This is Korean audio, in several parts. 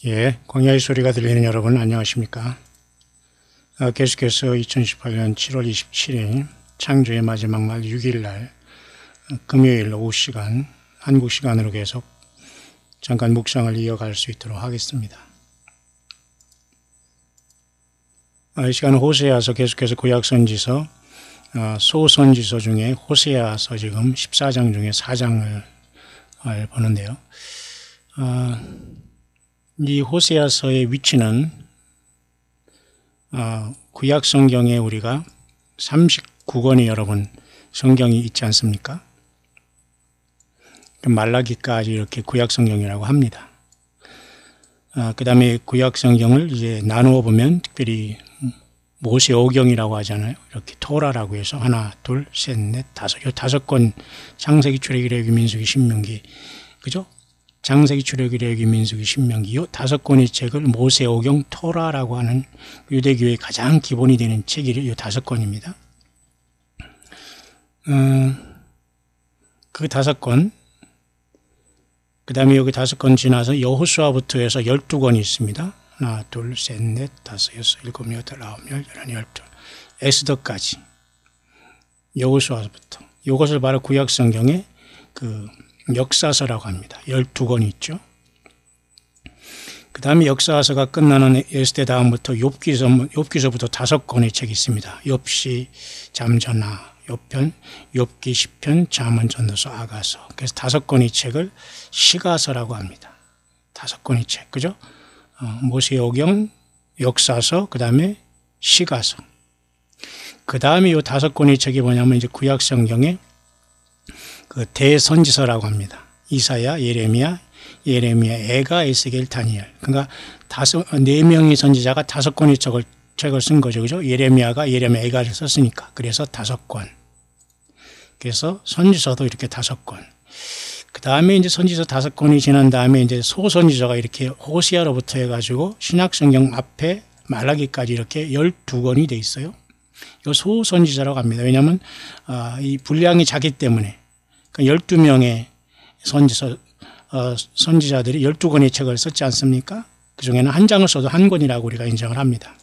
예, 광야의 소리가 들리는 여러분 안녕하십니까? 계속해서 2018년 7월 27일 창조의 마지막 날 6일날 금요일 오후 시간 한국 시간으로 계속 잠깐 묵상을 이어갈 수 있도록 하겠습니다. 이 시간은 호세아서 계속해서 구약선지서 소선지서 중에 호세아서 지금 14장 중에 4장을 보는데요. 이 호세아서의 위치는 구약 성경에 우리가 39권의 여러분 성경이 있지 않습니까? 말라기까지 이렇게 구약 성경이라고 합니다. 그 다음에 구약 성경을 이제 나누어 보면 특별히 모세오경이라고 하잖아요. 이렇게 토라라고 해서 하나, 둘, 셋, 넷, 다섯. 이 5권 창세기, 출애굽기, 레위기, 민수기, 신명기, 그죠? 창세기, 출애굽기, 레위기, 민수기, 신명기 이 5권의 책을 모세오경 토라라고 하는 유대교의 가장 기본이 되는 책이 이 5권입니다. 그 5권, 그 다음에 여기 5권 지나서 여호수아부터 해서 12권이 있습니다. 하나, 둘, 셋, 넷, 다섯, 여섯, 일곱, 여덟, 아홉, 열, 열한, 열둘. 에스더까지. 여호수아부터. 이것을 바로 구약 성경의 그 역사서라고 합니다. 12권이 있죠. 그 다음에 역사서가 끝나는 에스더 다음부터 욥기서부터 5권의 책이 있습니다. 욥시, 잠전하, 욥편, 욥기, 시편, 잠언, 전도서, 아가서. 그래서 5권의 책을 시가서라고 합니다. 5권의 책, 그죠? 모세오경, 역사서, 그 다음에 시가서. 그 다음에 이 5권의 책이 뭐냐면 이제 구약 성경의 그 대선지서라고 합니다. 이사야, 예레미야, 에가, 에스겔, 다니엘. 그러니까 4명의 선지자가 5권의 책을 쓴 거죠. 그죠? 예레미야가 에가를 썼으니까. 그래서 5권. 그래서 선지서도 이렇게 5권. 그 다음에 이제 선지서 5권이 지난 다음에 이제 소선지서가 이렇게 호세아로부터 해가지고 신약성경 앞에 말라기까지 이렇게 12권이 돼 있어요. 이거 소선지서라고 합니다. 왜냐하면 이 분량이 작기 때문에 12명의 선지자들이 12권의 책을 썼지 않습니까? 그 중에는 한 장을 써도 한 권이라고 우리가 인정을 합니다.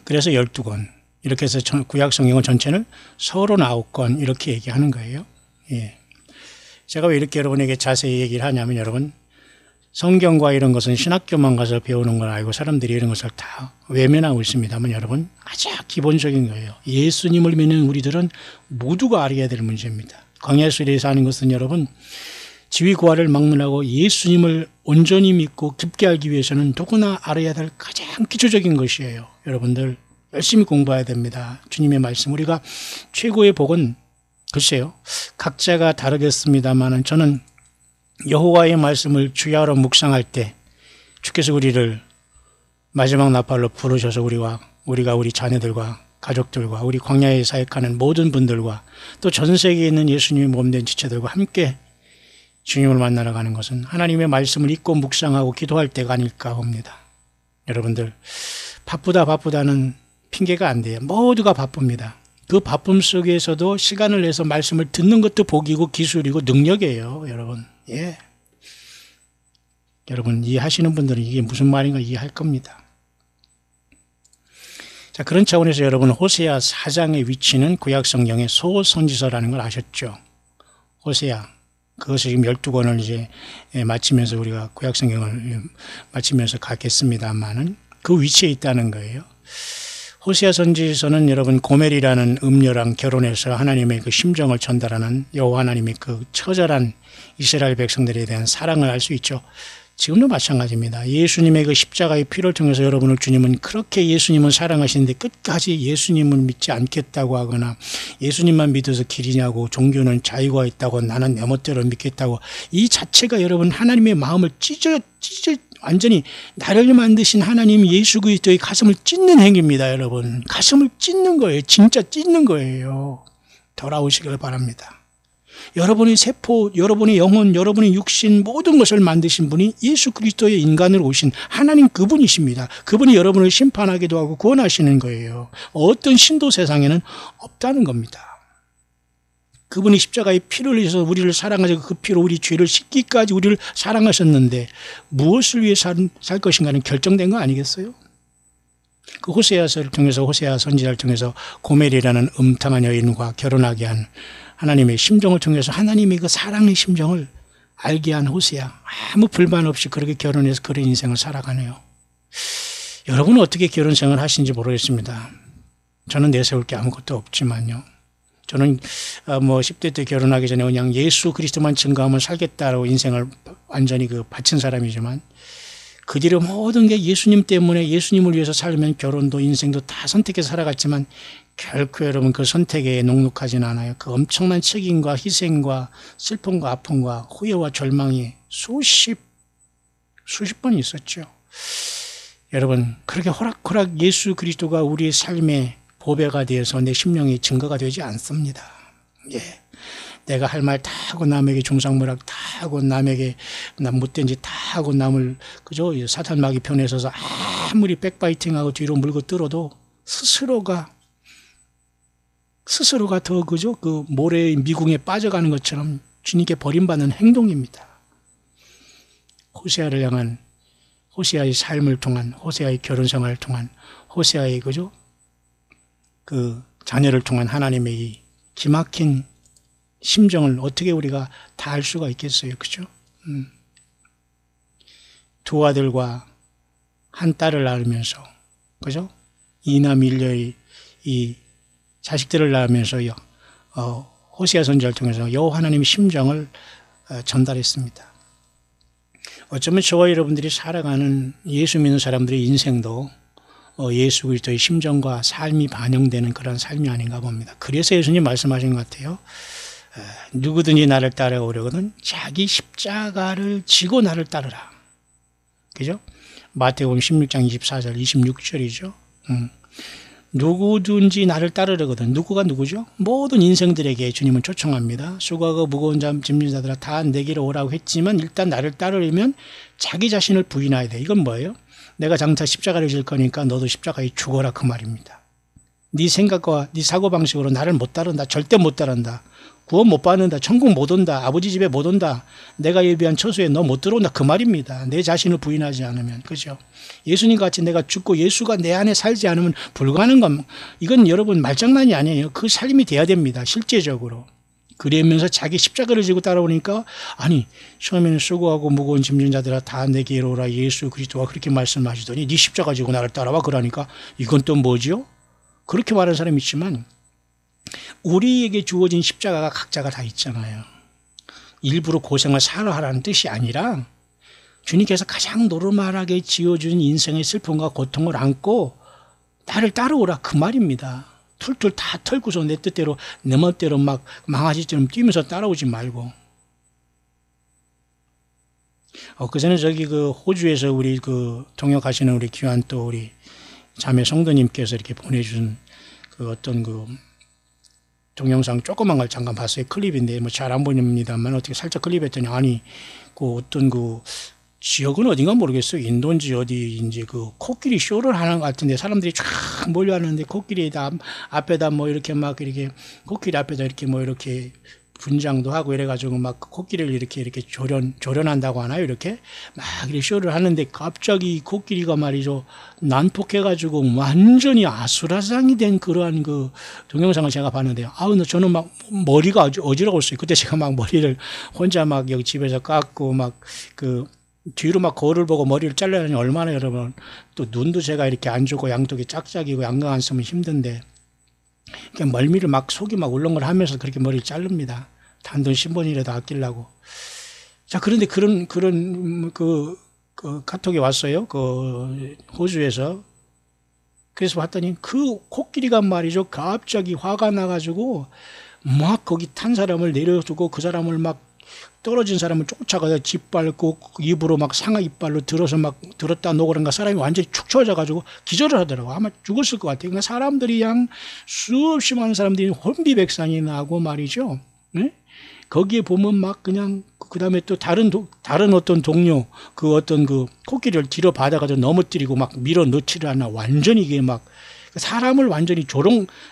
그래서 12권. 이렇게 해서 구약 성경 전체를 39권 이렇게 얘기하는 거예요. 예. 제가 왜 이렇게 여러분에게 자세히 얘기를 하냐면 여러분 성경과 이런 것은 신학교만 가서 배우는 걸 알고 사람들이 이런 것을 다 외면하고 있습니다만 여러분 아주 기본적인 거예요. 예수님을 믿는 우리들은 모두가 알아야 될 문제입니다. 광야 시대에서 하는 것은 여러분 지위고하를 막론하고 예수님을 온전히 믿고 깊게 알기 위해서는 누구나 알아야 될 가장 기초적인 것이에요. 여러분들 열심히 공부해야 됩니다. 주님의 말씀 우리가 최고의 복은 글쎄요 각자가 다르겠습니다만 저는 여호와의 말씀을 주야로 묵상할 때 주께서 우리를 마지막 나팔로 부르셔서 우리가 우리 자녀들과 가족들과 우리 광야에 사역하는 모든 분들과 또 전 세계에 있는 예수님의 몸된 지체들과 함께 주님을 만나러 가는 것은 하나님의 말씀을 읽고 묵상하고 기도할 때가 아닐까 봅니다. 여러분들 바쁘다는 핑계가 안 돼요. 모두가 바쁩니다. 그 바쁨 속에서도 시간을 내서 말씀을 듣는 것도 복이고 기술이고 능력이에요. 여러분. 예. 여러분 이해하시는 분들은 이게 무슨 말인가 이해할 겁니다. 자, 그런 차원에서 여러분 호세아 4장의 위치는 구약 성경의 소선지서라는 걸 아셨죠? 호세아. 그것을 지금 12권을 이제 마치면서 우리가 구약 성경을 마치면서 가겠습니다만은 그 위치에 있다는 거예요. 호세아 선지서는 여러분 고멜이라는 음녀랑 결혼해서 하나님의 그 심정을 전달하는 여호와 하나님의 그 처절한 이스라엘 백성들에 대한 사랑을 알 수 있죠. 지금도 마찬가지입니다. 예수님의 그 십자가의 피를 통해서 여러분을 주님은 그렇게 예수님은 사랑하시는데 끝까지 예수님을 믿지 않겠다고 하거나 예수님만 믿어서 길이냐고 종교는 자유가 있다고 나는 내 멋대로 믿겠다고 이 자체가 여러분 하나님의 마음을 완전히 나를 만드신 하나님 예수 그리스도의 가슴을 찢는 행위입니다. 여러분 가슴을 찢는 거예요. 진짜 찢는 거예요. 돌아오시길 바랍니다. 여러분의 세포, 여러분의 영혼, 여러분의 육신 모든 것을 만드신 분이 예수 그리스도의 인간으로 오신 하나님 그분이십니다. 그분이 여러분을 심판하기도 하고 구원하시는 거예요. 어떤 신도 세상에는 없다는 겁니다. 그분이 십자가에 피를 흘리셔서 우리를 사랑하셔서 그 피로 우리 죄를 씻기까지 우리를 사랑하셨는데 무엇을 위해 살 것인가는 결정된 거 아니겠어요? 그 호세아서를 통해서, 호세아 선지자를 통해서 고멜이라는 음탕한 여인과 결혼하게 한 하나님의 심정을 통해서 하나님의 그 사랑의 심정을 알게 한 호세아, 아무 불만 없이 그렇게 결혼해서 그런 인생을 살아가네요. 여러분은 어떻게 결혼 생활을 하시는지 모르겠습니다. 저는 내세울 게 아무것도 없지만요. 저는 10대 때 결혼하기 전에 그냥 예수 그리스도만 증거하면 살겠다라고 인생을 완전히 바친 사람이지만, 그 뒤로 모든 게 예수님 때문에, 예수님을 위해서 살면 결혼도 인생도 다 선택해서 살아갔지만 결코 여러분 그 선택에 녹록하지는 않아요. 그 엄청난 책임과 희생과 슬픔과 아픔과 후회와 절망이 수십 번 있었죠. 여러분, 그렇게 호락호락 예수 그리스도가 우리의 삶의 보배가 되어서 내 심령의 증거가 되지 않습니다. 예. 내가 할 말 다 하고 남에게 중상모략 다 하고 남에게 못된 짓 다 하고 남을 그죠? 사탄 마귀 편에 서서 아무리 백바이팅하고 뒤로 물고 들어도 스스로가 더 그죠? 그 모래의 미궁에 빠져가는 것처럼 주님께 버림받는 행동입니다. 호세아를 향한, 호세아의 삶을 통한, 호세아의 결혼 생활을 통한, 호세아의 그죠? 그 자녀를 통한 하나님의 이 기막힌 심정을 어떻게 우리가 다 알 수가 있겠어요. 그죠? 두 아들과 한 딸을 낳으면서, 그죠? 이남 일녀의 이 자식들을 낳으면서요, 호세아 선지자를 통해서 여호와 하나님의 심정을 전달했습니다. 어쩌면 저와 여러분들이 살아가는 예수 믿는 사람들의 인생도 예수 그리스도의 심정과 삶이 반영되는 그런 삶이 아닌가 봅니다. 그래서 예수님 말씀하신 것 같아요. 누구든지 나를 따라오려거든 자기 십자가를 지고 나를 따르라. 그죠? 마태복음 16장 24절 26절이죠. 누구든지 나를 따르려거든. 누구가 누구죠? 모든 인생들에게 주님은 초청합니다. 수고하고 무거운 짐진 자들아 다 내게로 오라고 했지만 일단 나를 따르려면 자기 자신을 부인해야 돼. 이건 뭐예요? 내가 장차 십자가를 질 거니까 너도 십자가에 죽어라, 그 말입니다. 네 생각과 네 사고방식으로 나를 못 따른다. 절대 못 따른다. 구원 못 받는다. 천국 못 온다. 아버지 집에 못 온다. 내가 예비한 처소에 너 못 들어온다. 그 말입니다. 내 자신을 부인하지 않으면. 그죠? 예수님 같이 내가 죽고 예수가 내 안에 살지 않으면 불가능한 건, 이건 여러분 말장난이 아니에요. 그 삶이 돼야 됩니다. 실제적으로. 그러면서 자기 십자가를 지고 따라오니까, 아니 처음에는 수고하고 무거운 짐진 자들아 다 내게로 오라 예수 그리스도가 그렇게 말씀하시더니 네 십자가 지고 나를 따라와 그러니까 이건 또 뭐지요? 그렇게 말하는 사람이 있지만 우리에게 주어진 십자가가 각자가 다 있잖아요. 일부러 고생을 사러 하라는 뜻이 아니라 주님께서 가장 노르말하게 지어준 인생의 슬픔과 고통을 안고 나를 따라오라, 그 말입니다. 툴툴 다 털고서 내 뜻대로 내 멋대로 막 망아지처럼 뛰면서 따라오지 말고. 그 전에 그 호주에서 우리 동역하시는 우리 귀한 또 우리 자매 성도님께서 이렇게 보내준 어떤 동영상 조그만 걸 잠깐 봤어요. 클립인데 잘 안 보입니다만 어떻게 살짝 클립했더니, 아니 어떤 지역은 어딘가 모르겠어요. 인도인지 어디인지 코끼리 쇼를 하는 것 같은데 사람들이 쫙 몰려왔는데 코끼리에다 앞에다 이렇게 코끼리 앞에다 이렇게 이렇게 분장도 하고 이래가지고 막 코끼리를 이렇게 조련한다고 하나요? 이렇게 쇼를 하는데 갑자기 코끼리가 말이죠, 난폭해가지고 완전히 아수라장이 된 그러한 동영상을 제가 봤는데요. 저는 막 머리가 어지러웠어요. 그때 제가 막 머리를 혼자 여기 집에서 깎고 뒤로 거울을 보고 머리를 잘라내니 얼마나 여러분, 또 눈도 제가 이렇게 안 좋고 양쪽이 짝짝이고 양강 안 쓰면 힘든데 멀미를 속이 울렁거리면서 그렇게 머리를 자릅니다. 단돈 10원이라도 아끼려고. 자, 그런데 그런 카톡이 왔어요. 호주에서. 그래서 봤더니 그 코끼리가 말이죠, 갑자기 화가 나가지고 거기 탄 사람을 내려두고 그 사람을 떨어진 사람을 쫓아가서 짓밟고 입으로 상아 이빨로 들어서 들었다 놓으란가 사람이 완전히 축 처져가지고 기절을 하더라고. 아마 죽었을 것 같아요. 그러니까 사람들이 수없이 많은 사람들이 혼비백산이 나고 말이죠. 네? 거기에 보면 그 다음에 또 다른 어떤 동료 코끼리를 뒤로 받아가지고 넘어뜨리고 밀어 넣지를 않아. 완전히 이게 사람을 완전히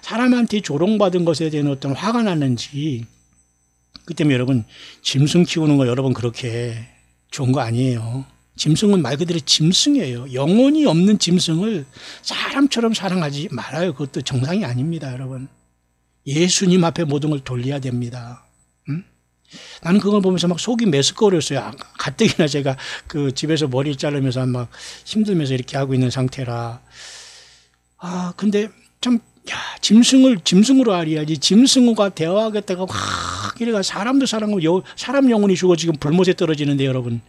사람한테 조롱받은 것에 대한 어떤 화가 났는지 그 때문에 여러분, 짐승 키우는 거 여러분 그렇게 좋은 거 아니에요. 짐승은 말 그대로 짐승이에요. 영혼이 없는 짐승을 사람처럼 사랑하지 말아요. 그것도 정상이 아닙니다, 여러분. 예수님 앞에 모든 걸 돌려야 됩니다. 나는 그걸 보면서 막 속이 메스꺼워졌어요. 가뜩이나 제가 그 집에서 머리를 자르면서 막 힘들면서 이렇게 하고 있는 상태라. 근데 참, 짐승을 짐승으로 알아야지. 짐승과 대화하겠다가 확 이래가 사람도 사람하고 사람 영혼이 죽어 지금 불못에 떨어지는데 여러분.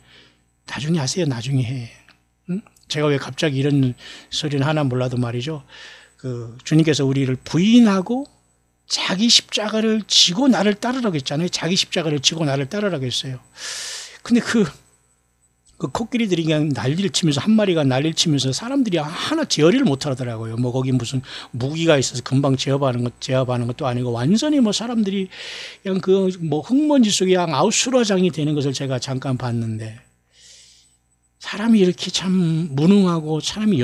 나중에 하세요. 나중에 해. 제가 왜 갑자기 이런 소리는 하나 몰라도 말이죠. 그 주님께서 우리를 부인하고 자기 십자가를 지고 나를 따르라고 했잖아요. 자기 십자가를 지고 나를 따르라고 했어요. 근데 그 코끼리들이 그냥 난리를 치면서, 한 마리가 난리를 치면서 사람들이 하나 제어를 못 하더라고요. 뭐 거기 무슨 무기가 있어서 금방 제압하는 것도 아니고 완전히 뭐 사람들이 그냥 그 뭐 흙먼지 속에 그냥 아우수라장이 되는 것을 제가 잠깐 봤는데, 사람이 이렇게 참 무능하고 사람이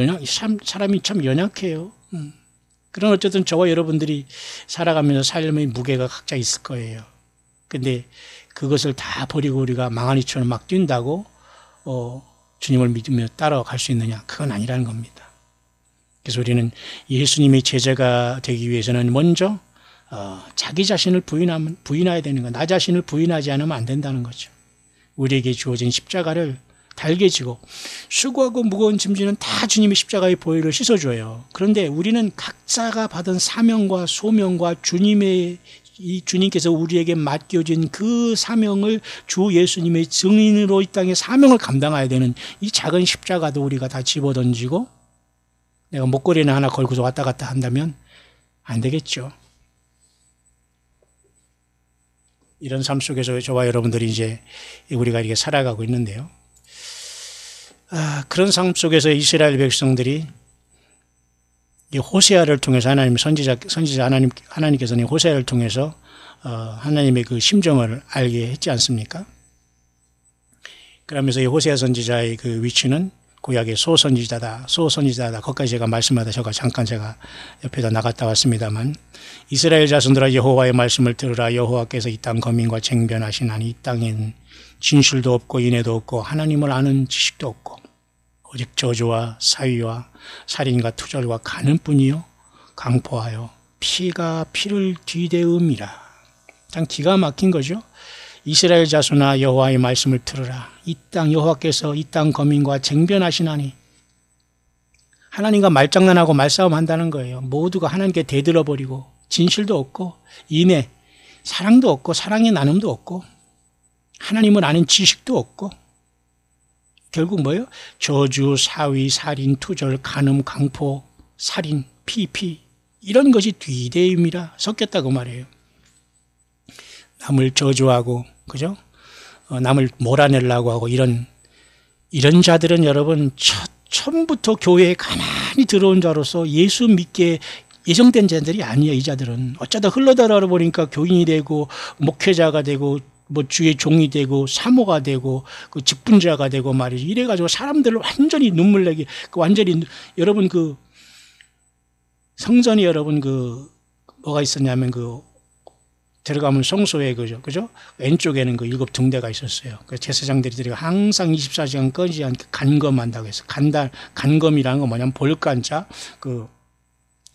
참 연약해요. 그런 어쨌든 저와 여러분들이 살아가면서 삶의 무게가 각자 있을 거예요. 근데 그것을 다 버리고 우리가 망아니처럼 막 뛴다고 주님을 믿으며 따라갈 수 있느냐? 그건 아니라는 겁니다. 그래서 우리는 예수님의 제자가 되기 위해서는 먼저 자기 자신을 부인해야 되는 거예요. 나 자신을 부인하지 않으면 안 된다는 거죠. 우리에게 주어진 십자가를 달게 지고 수고하고 무거운 짐지는 다 주님의 십자가의 보혈을 씻어줘요. 그런데 우리는 각자가 받은 사명과 소명과 주님께서 우리에게 맡겨진 그 사명을 주 예수님의 증인으로 이 땅의 사명을 감당해야 되는 이 작은 십자가도 우리가 다 집어던지고 내가 목걸이는 하나 걸고서 왔다 갔다 한다면 안 되겠죠. 이런 삶 속에서 저와 여러분들이 이제 우리가 이렇게 살아가고 있는데요. 그런 삶 속에서 이스라엘 백성들이 이 호세아를 통해서 선지자 하나님께서는 호세아를 통해서 하나님의 그 심정을 알게 했지 않습니까? 그러면서 이 호세아 선지자의 그 위치는 구약의 소선지자다. 거기까지 제가 말씀하다 잠깐 제가 옆에다 나갔다 왔습니다만, 이스라엘 자손들아 여호와의 말씀을 들으라. 여호와께서 이 땅 거민과 쟁변하시나니 이 땅엔 진실도 없고 인애도 없고 하나님을 아는 지식도 없고 오직 저주와 사위와 살인과 투절과 간음뿐이요 강포하여 피가 피를 뒤대음이라. 참 기가 막힌 거죠. 이스라엘 자손아 여호와의 말씀을 들으라. 이 땅 여호와께서 이 땅 거민과 쟁변하시나니, 하나님과 말장난하고 말싸움 한다는 거예요. 모두가 하나님께 대들어버리고 진실도 없고 인애, 사랑도 없고 사랑의 나눔도 없고 하나님을 아는 지식도 없고, 결국 뭐예요? 저주, 사위, 살인, 투절, 간음, 강포, 살인, 피 이런 것이 뒤대임이라 섞였다고 말해요. 남을 저주하고, 그죠? 남을 몰아내려고 하고 이런 자들은 여러분 처음부터 교회에 가만히 들어온 자로서 예수 믿게 예정된 자들이 아니에요. 이 자들은 어쩌다 흘러들어 보니까 교인이 되고 목회자가 되고 뭐 주의 종이 되고 사모가 되고 그 직분자가 되고 말이죠. 이래가지고 사람들을 완전히 눈물 내게, 완전히 여러분 그 성전이 여러분 뭐가 있었냐면 들어가면 성소에 그죠? 왼쪽에는 그 7 등대가 있었어요. 그 제사장들이 항상 24시간 꺼지지 않게 간검한다고 해서 간검이라는 건 뭐냐면 볼간자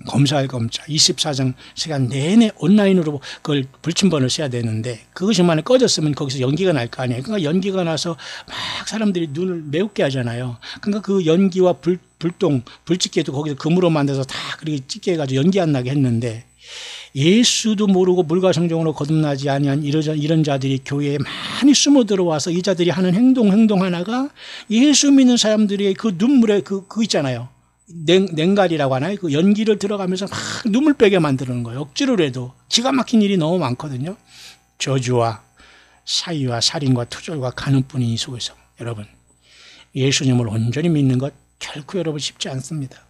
검사할 검자 24시간 내내 온라인으로 그걸 불침번을 써야 되는데, 그것이 만약 꺼졌으면 거기서 연기가 날 거 아니에요. 그러니까 연기가 나서 막 사람들이 눈을 매우게 하잖아요. 그러니까 그 연기와 불집게도 거기서 금으로 만들어서 다 그렇게 찢게 해가지고 연기 안 나게 했는데, 예수도 모르고 물과 성령으로 거듭나지 아니한 이런 자들이 교회에 많이 숨어 들어와서 이 자들이 하는 행동 하나가 예수 믿는 사람들의 그 눈물에 그거 있잖아요. 냉갈이라고 하나요? 그 연기를 들어가면서 막 눈물 빼게 만드는 거예요. 억지로 해도. 기가 막힌 일이 너무 많거든요. 저주와 사위와 살인과 투절과 간음뿐인 이 속에서 여러분 예수님을 온전히 믿는 것 결코 여러분 쉽지 않습니다.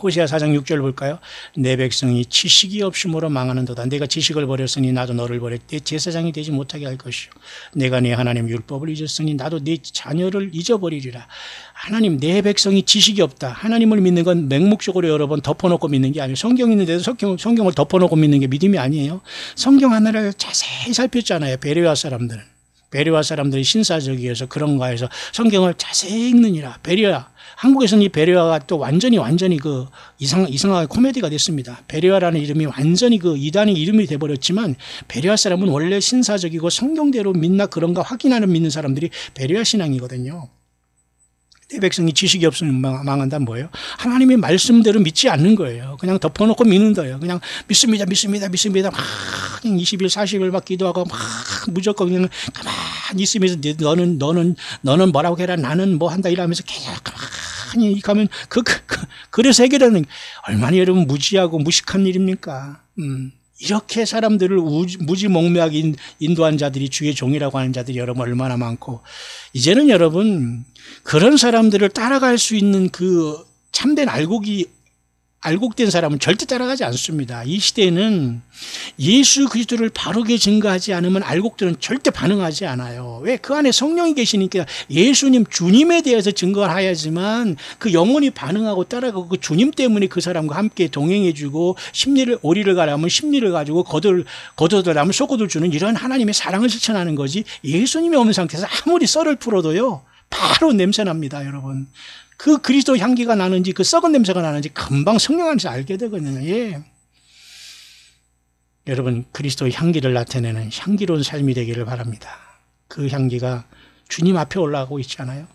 호세아 4장 6절 볼까요? 내 백성이 지식이 없음으로 망하는도다. 내가 지식을 버렸으니 나도 너를 버렸 내 제사장이 되지 못하게 할 것이요. 내가 내 하나님 율법을 잊었으니 나도 내 자녀를 잊어버리리라. 하나님, 내 백성이 지식이 없다. 하나님을 믿는 건 맹목적으로 여러 번 덮어놓고 믿는 게 아니에요. 성경 있는데도 성경을 덮어놓고 믿는 게 믿음이 아니에요. 성경 하나를 자세히 살폈잖아요. 베레아 사람들은. 베레아 사람들이 신사적이어서 그런가 해서 성경을 자세히 읽느니라. 베레아. 한국에서는 이 베레아가 또 완전히 그 이상하게 코미디가 됐습니다. 베레아라는 이름이 완전히 그 이단의 이름이 돼버렸지만 베레아 사람은 원래 신사적이고 성경대로 믿나 그런가 확인하는 믿는 사람들이 베레아 신앙이거든요. 내 백성이 지식이 없으면 망한다는 뭐예요? 하나님의 말씀대로 믿지 않는 거예요. 그냥 덮어놓고 믿는 거예요. 그냥 믿습니다. 막 20일, 40일 막 기도하고 막 무조건 그냥 가만히 있으면서 너는 뭐라고 해라. 나는 뭐 한다 이러면서 계속 가만히 가면 그래서 해결하는 얼마나 여러분 무지하고 무식한 일입니까? 이렇게 사람들을 무지몽매하게 인도한 자들이 주의 종이라고 하는 자들이 여러분 얼마나 많고, 이제는 여러분 그런 사람들을 따라갈 수 있는 그 참된 알곡된 사람은 절대 따라가지 않습니다. 이 시대에는 예수 그리스도를 바르게 증거하지 않으면 알곡들은 절대 반응하지 않아요. 왜? 그 안에 성령이 계시니까 예수님, 주님에 대해서 증거를 해야지만 그 영혼이 반응하고 따라가고 그 주님 때문에 그 사람과 함께 동행해주고 오리를 가라면 심리를 가지고 걷어들라면 속옷을 주는 이런 하나님의 사랑을 실천하는 거지, 예수님이 없는 상태에서 아무리 썰을 풀어도요 바로 냄새납니다. 여러분, 그 그리스도 향기가 나는지 그 썩은 냄새가 나는지 금방 성령 안에서 알게 되거든요. 예. 여러분, 그리스도의 향기를 나타내는 향기로운 삶이 되기를 바랍니다. 그 향기가 주님 앞에 올라가고 있잖아요.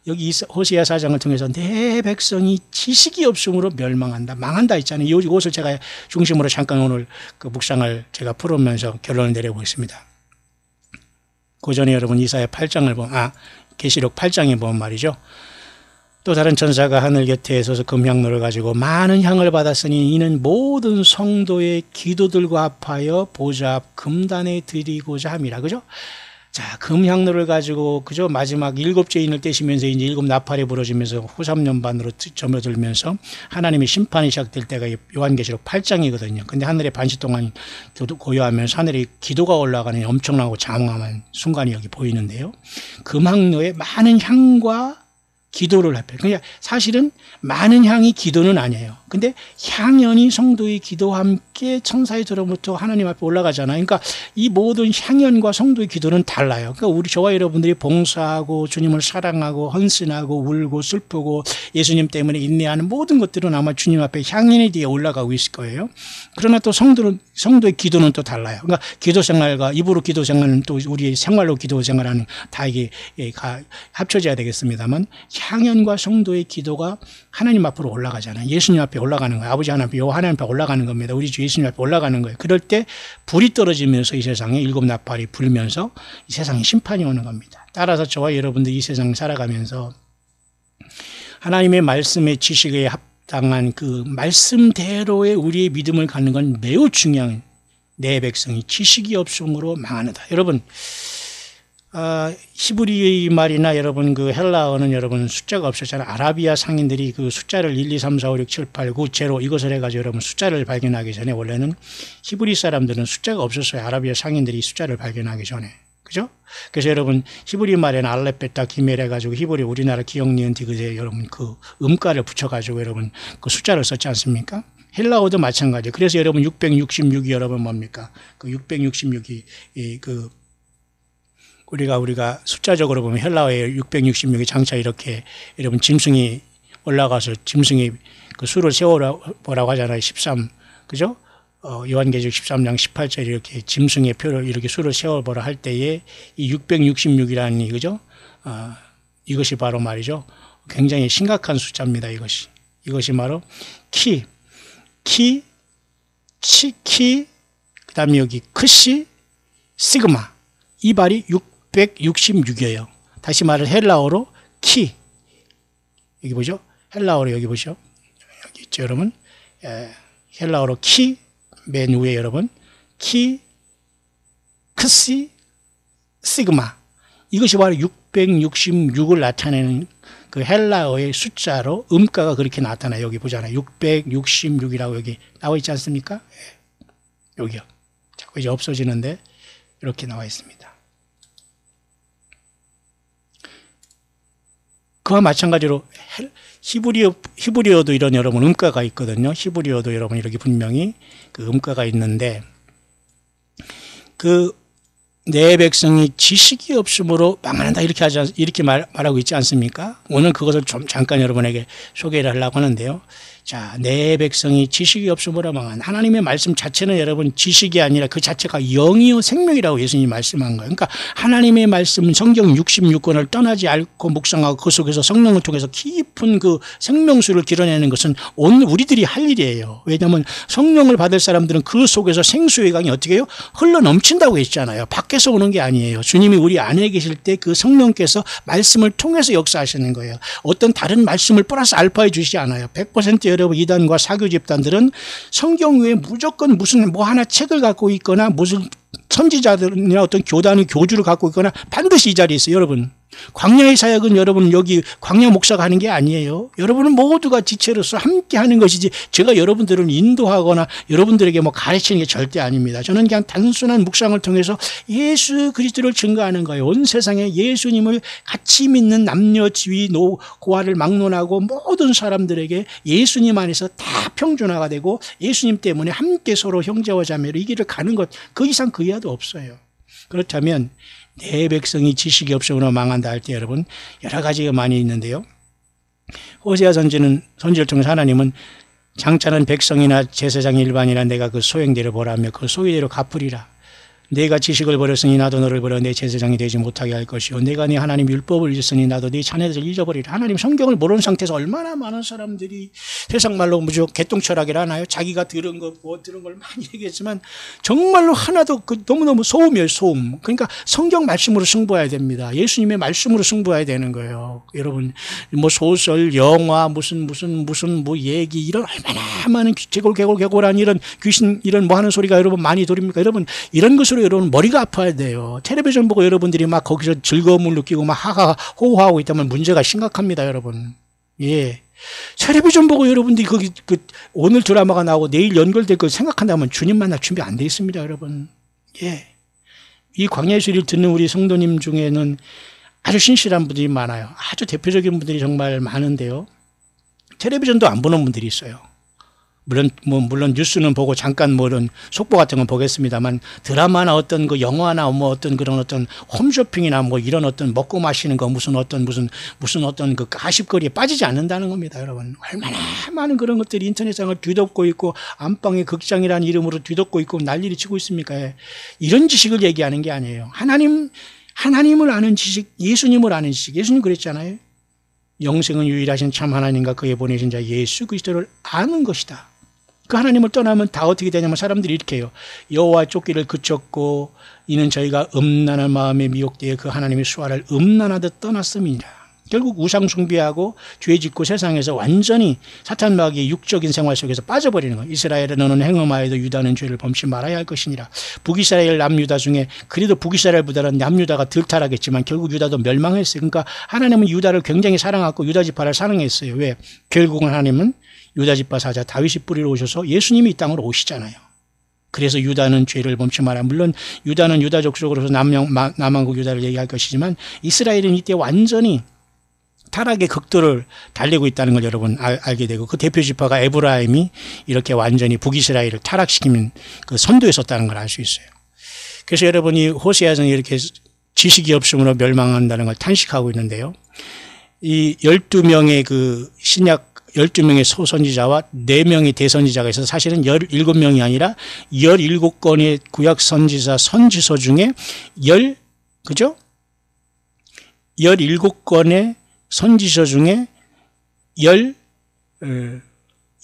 여기 호세아 4장을 통해서 내 백성이 지식이 없음으로 망한다 했잖아요. 이것을 제가 중심으로 잠깐 오늘 그 묵상을 제가 풀으면서 결론을 내려보겠습니다. 그 전에 여러분 이사야 8장을 계시록 8장에 보면 말이죠. 또 다른 천사가 하늘 곁에 서서 금향로를 가지고 많은 향을 받았으니 이는 모든 성도의 기도들과 합하여 보좌 앞 금단에 드리고자 함이라. 그죠? 자, 금향로를 가지고 그죠? 마지막 7 죄인을 떼시면서 이제 7 나팔이 부러지면서 후삼연반으로 점어들면서 하나님의 심판이 시작될 때가 요한계시록 8장이거든요. 근데 하늘의 반시 동안 고요하면서 하늘에 기도가 올라가는 엄청나고 장엄한 순간이 여기 보이는데요. 금향로에 많은 향과 기도를 합해요. 그러니까 사실은 많은 향이 기도는 아니에요. 근데 향연이 성도의 기도와 함께 천사의 들어부터 하나님 앞에 올라가잖아요. 그러니까 이 모든 향연과 성도의 기도는 달라요. 그러니까 저와 여러분들이 봉사하고 주님을 사랑하고 헌신하고 울고 슬프고 예수님 때문에 인내하는 모든 것들은 아마 주님 앞에 향연에 대해 올라가고 있을 거예요. 그러나 또 성도의 기도는 또 달라요. 그러니까 기도 생활과 입으로 기도 생활은 또 우리의 생활로 기도 생활하는 다 이게 합쳐져야 되겠습니다만, 향연과 성도의 기도가 하나님 앞으로 올라가잖아요. 예수님 앞에 올라가는 거예요. 아버지 하나님 앞에 올라가는 겁니다. 우리 주 예수님 앞에 올라가는 거예요. 그럴 때 불이 떨어지면서 이 세상에 7 나팔이 불면서 이 세상에 심판이 오는 겁니다. 따라서 저와 여러분들 이 세상을 살아가면서 하나님의 말씀의 지식에 합당한 그 말씀대로의 우리의 믿음을 갖는 건 매우 중요한, 내 백성이 지식이 없음으로 망하는다. 여러분, 히브리 말이나 여러분 그 헬라어는 여러분 숫자가 없었잖아요. 아라비아 상인들이 그 숫자를 1, 2, 3, 4, 5, 6, 7, 8, 9, 제로 이것을 해가지고 여러분 숫자를 발견하기 전에 원래는 히브리 사람들은 숫자가 없었어요. 아라비아 상인들이 숫자를 발견하기 전에. 그죠? 그래서 여러분 히브리 말에는 알렙베타 기멜 해가지고 히브리 우리나라 기역 니은 디귿에 여러분 그 음가를 붙여가지고 여러분 그 숫자를 썼지 않습니까? 헬라어도 마찬가지예요. 그래서 여러분 666이 여러분 뭡니까? 그 666이 우리가 숫자적으로 보면 헬라어에 666이 장차 이렇게 여러분 짐승이 올라가서 짐승이 그 수를 세워보라고 하잖아요. 13. 그죠? 요한계시록 13장 18절 이렇게 짐승의 표를 이렇게 수를 세워보라 할 때에 이 666이라는 그죠? 이것이 바로 말이죠. 굉장히 심각한 숫자입니다. 이것이 바로 키, 그 다음에 여기 크시, 시그마. 이 발이 666이에요. 다시 말해 헬라어로 키. 여기 보죠? 헬라어로 여기 보죠? 여기 있죠, 여러분? 헬라어로 키, 맨 위에 여러분. 키, 크시, 시그마. 이것이 바로 666을 나타내는 그 헬라어의 숫자로 음가가 그렇게 나타나요. 여기 보잖아요. 666이라고 여기 나와 있지 않습니까? 여기요. 자꾸 이제 없어지는데 이렇게 나와 있습니다. 그와 마찬가지로 히브리어도 이런 여러분 음가가 있거든요. 히브리어도 여러분 이렇게 분명히 그 음가가 있는데 내 백성이 지식이 없으므로 망한다 이렇게 말하고 있지 않습니까? 오늘 그것을 좀 잠깐 여러분에게 소개를 하려고 하는데요. 자, 내 백성이 지식이 없으므로 망한 하나님의 말씀 자체는 여러분 지식이 아니라 그 자체가 영이요 생명이라고 예수님이 말씀한 거예요. 그러니까 하나님의 말씀 성경 66권을 떠나지 않고 묵상하고 그 속에서 성령을 통해서 깊은 그 생명수를 길어내는 것은 오늘 우리들이 할 일이에요. 왜냐하면 성령을 받을 사람들은 그 속에서 생수의 강이 어떻게 해요? 흘러 넘친다고 했잖아요. 밖에서 오는 게 아니에요. 주님이 우리 안에 계실 때 그 성령께서 말씀을 통해서 역사하시는 거예요. 어떤 다른 말씀을 플러스 알파해 주시지 않아요. 100% 여러분 이단과 사교 집단들은 성경 외에 무조건 무슨 뭐 하나 책을 갖고 있거나 무슨 선지자들이나 어떤 교단의 교주를 갖고 있거나 반드시 이 자리에 있어요. 여러분 광야의 사역은 여러분 여기 광야 목사가 하는 게 아니에요. 여러분은 모두가 지체로서 함께 하는 것이지 제가 여러분들을 인도하거나 여러분들에게 뭐 가르치는 게 절대 아닙니다. 저는 그냥 단순한 묵상을 통해서 예수 그리스도를 증거하는 거예요. 온 세상에 예수님을 같이 믿는 남녀 지위 고아를 막론하고 모든 사람들에게 예수님 안에서 다 평준화가 되고 예수님 때문에 함께 서로 형제와 자매로 이 길을 가는 것 그 이상 그 이하도 없어요. 그렇다면 내 백성이 지식이 없으므로 망한다 할 때 여러분 여러 가지가 많이 있는데요. 호세아 선지를 통해서 하나님은 장차는 백성이나 제사장 일반이나 내가 그 소행대로 보라며 그 소위대로 갚으리라. 내가 지식을 버렸으니 나도 너를 버려 내 제사장이 되지 못하게 할 것이요 내가 네 하나님 율법을 잊었으니 나도 네 자녀들을 잊어버리라. 하나님 성경을 모르는 상태에서 얼마나 많은 사람들이 세상 말로 무조건 개똥철학이라 하나요? 자기가 들은 걸 많이 얘기했지만 정말로 하나도 너무너무 소음이에요. 소음. 그러니까 성경 말씀으로 승부해야 됩니다. 예수님의 말씀으로 승부해야 되는 거예요. 여러분 뭐 소설, 영화, 무슨 뭐 얘기 이런 얼마나 많은 개골한 이런 귀신 이런 뭐 하는 소리가 여러분 많이 들립니까? 여러분 이런 것으로 여러분 머리가 아파야 돼요. 텔레비전 보고 여러분들이 막 거기서 즐거움을 느끼고 막 하하 호호하고 있다면 문제가 심각합니다, 여러분. 예. 텔레비전 보고 여러분들이 거기 오늘 드라마가 나오고 내일 연결될 걸 생각한다면 주님 만날 준비 안 돼 있습니다, 여러분. 예. 이 광야의 소리를 듣는 우리 성도님 중에는 아주 신실한 분들이 많아요. 아주 대표적인 분들이 정말 많은데요. 텔레비전도 안 보는 분들이 있어요. 물론 뉴스는 보고 잠깐 뭐 이런 속보 같은 건 보겠습니다만 드라마나 어떤 그 영화나 뭐 어떤 그런 어떤 홈쇼핑이나 뭐 이런 어떤 먹고 마시는 거 무슨 어떤 그 가십거리에 빠지지 않는다는 겁니다, 여러분. 얼마나 많은 그런 것들이 인터넷상을 뒤덮고 있고 안방의 극장이라는 이름으로 뒤덮고 있고 난리를 치고 있습니까? 이런 지식을 얘기하는 게 아니에요. 하나님을 아는 지식, 예수님을 아는 지식. 예수님 그랬잖아요. 영생은 유일하신 참 하나님과 그의 보내신 자 예수 그리스도를 아는 것이다. 그 하나님을 떠나면 다 어떻게 되냐면 사람들이 이렇게 해요. 여호와 쫓기를 그쳤고 이는 저희가 음란한 마음에 미혹되어 그 하나님의 수화를 음란하듯 떠났음이니라. 결국 우상 숭배하고 죄 짓고 세상에서 완전히 사탄 마귀의 육적인 생활 속에서 빠져버리는 거예요. 이스라엘은 너는 행음하여도 유다는 죄를 범치 말아야 할 것이니라. 북이스라엘 남유다 중에 그래도 북이스라엘보다는 남유다가 덜 타락했지만 결국 유다도 멸망했어요. 그러니까 하나님은 유다를 굉장히 사랑하고 유다 지파를 사랑했어요. 왜? 결국은 하나님은 유다 지파 사자 다윗이 뿌리로 오셔서 예수님이 이 땅으로 오시잖아요. 그래서 유다는 죄를 범치 마라. 물론 유다는 유다 족속으로서 남왕국 유다를 얘기할 것이지만 이스라엘은 이때 완전히 타락의 극도를 달리고 있다는 걸 여러분 알게 되고 그 대표 지파가 에브라임이 이렇게 완전히 북이스라엘을 타락시키는 그 선두에 섰다는 걸 알 수 있어요. 그래서 여러분이 호세아서는 이렇게 지식이 없음으로 멸망한다는 걸 탄식하고 있는데요. 이 12명의 그 신약 12명의 소선지자와 4명의 대선지자가 있어서 사실은 17명이 아니라 17권의 구약 선지자 선지서 중에 17권의 선지서 중에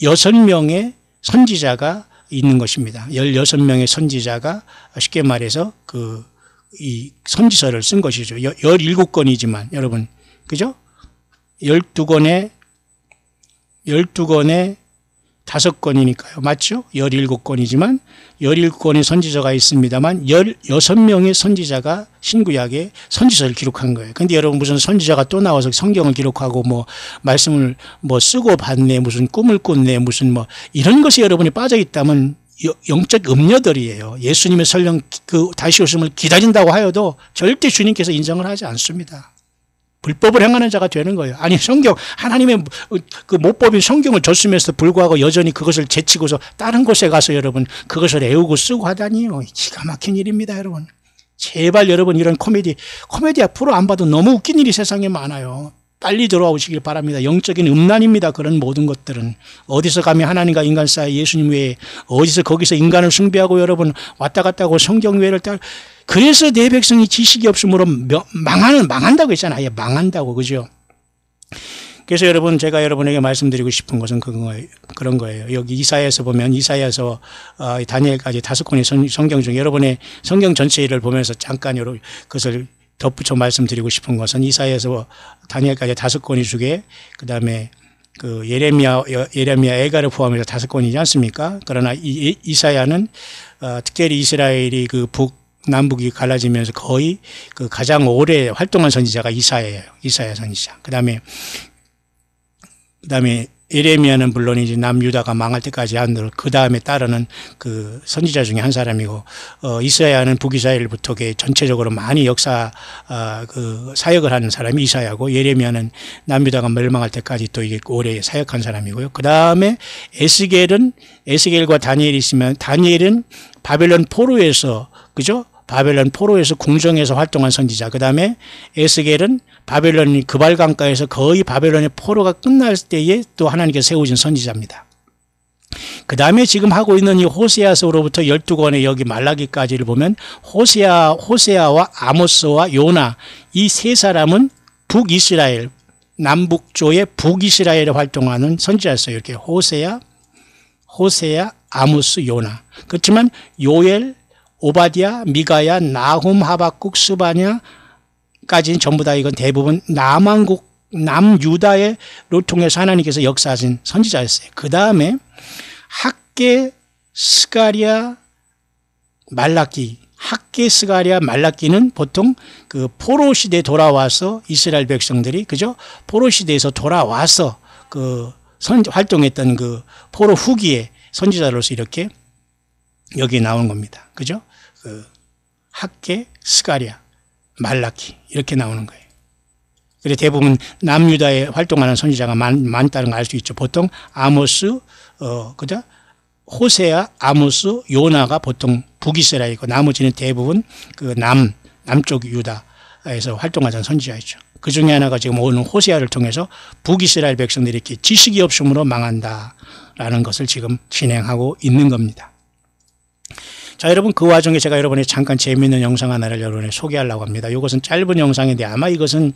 16명의 선지자가 있는 것입니다. 16명의 선지자가 쉽게 말해서 이 선지서를 쓴 것이죠. 17권이지만 여러분, 그죠? 12권의 5권이니까요. 맞죠? 17권이지만 17권의 선지자가 있습니다만 16명의 선지자가 신구약에 선지서를 기록한 거예요. 근데 여러분 무슨 선지자가 또 나와서 성경을 기록하고 뭐 말씀을 뭐 쓰고 봤네, 무슨 꿈을 꿨네, 무슨 뭐 이런 것이 여러분이 빠져 있다면 영적 음녀들이에요. 예수님의 설령 그 다시 오심을 기다린다고 하여도 절대 주님께서 인정을 하지 않습니다. 불법을 행하는 자가 되는 거예요. 아니 성경 하나님의 그 모법인 성경을 줬음에도 불구하고 여전히 그것을 제치고서 다른 곳에 가서 여러분 그것을 애우고 쓰고 하다니요. 기가 막힌 일입니다, 여러분. 제발 여러분 이런 코미디 앞으로 안 봐도 너무 웃긴 일이 세상에 많아요. 빨리 돌아오시길 바랍니다. 영적인 음란입니다. 그런 모든 것들은. 어디서 감히 하나님과 인간 사이 예수님 외에 어디서 거기서 인간을 숭배하고 여러분 왔다 갔다 하고 성경 외를 따라. 그래서 내 백성이 지식이 없으므로 망한다고 했잖아요. 망한다고. 그죠? 그래서 여러분 제가 여러분에게 말씀드리고 싶은 것은 그런 거예요. 여기 이사야에서 보면 이사야에서 다니엘까지 5권의 성경 중에 여러분의 성경 전체를 보면서 잠깐 그것을 덧붙여 말씀드리고 싶은 것은 이사야에서 다니엘까지 5권이 중에 그다음에 그 예레미야 애가를 포함해서 5권이지 않습니까? 그러나 이사야는 특별히 이스라엘이 그 남북이 갈라지면서 거의 그 가장 오래 활동한 선지자가 이사야예요. 이사야 선지자. 그다음에 예레미야는 물론이지 남유다가 망할 때까지 한 그 다음에 따르는 그 선지자 중에 한 사람이고, 이사야는 북이스라엘부터 전체적으로 많이 그 사역을 하는 사람이 이사야고, 예레미야는 남유다가 멸망할 때까지 또 이게 오래 사역한 사람이고요. 그 다음에 에스겔과 다니엘이 있으면, 다니엘은 바벨론 포로에서, 그죠? 바벨론 포로에서 궁정에서 활동한 선지자. 그 다음에 에스겔은 바벨론 그발강가에서 거의 바벨론의 포로가 끝날 때에 또 하나님께서 세우신 선지자입니다. 그 다음에 지금 하고 있는 이 호세아서로부터 12권의 여기 말라기까지를 보면 호세아와 아모스와 요나 이 세 사람은 북이스라엘, 남북조의 북이스라엘에 활동하는 선지자였어요. 이렇게 호세아, 아모스, 요나. 그렇지만 요엘, 오바댜, 미가야, 나훔, 하박국, 스바냐까지는 전부 다 이건 대부분 남유다를 통해서 하나님께서 역사하신 선지자였어요. 그 다음에 학개, 스가랴, 말라기는 보통 그 포로 시대에 돌아와서 이스라엘 백성들이, 그죠? 포로 시대에서 돌아와서 그 활동했던 그 포로 후기의 선지자로서 이렇게 여기 나오는 겁니다. 그죠? 그 학개, 스가랴, 말라기 이렇게 나오는 거예요. 그래서 대부분 남유다에 활동하는 선지자가 많다는 걸 알 수 있죠. 보통 아모스, 그죠? 호세아, 아모스, 요나가 보통 북이스라엘이고 나머지는 대부분 그 남쪽 유다에서 활동하는 선지자이죠. 그 중에 하나가 지금 오늘 호세아를 통해서 북이스라엘 백성들이 이렇게 지식이 없음으로 망한다라는 것을 지금 진행하고 있는 겁니다. 자, 여러분 그 와중에 제가 여러분에게 잠깐 재미있는 영상 하나를 여러분에게 소개하려고 합니다. 이것은 짧은 영상인데 아마 이것은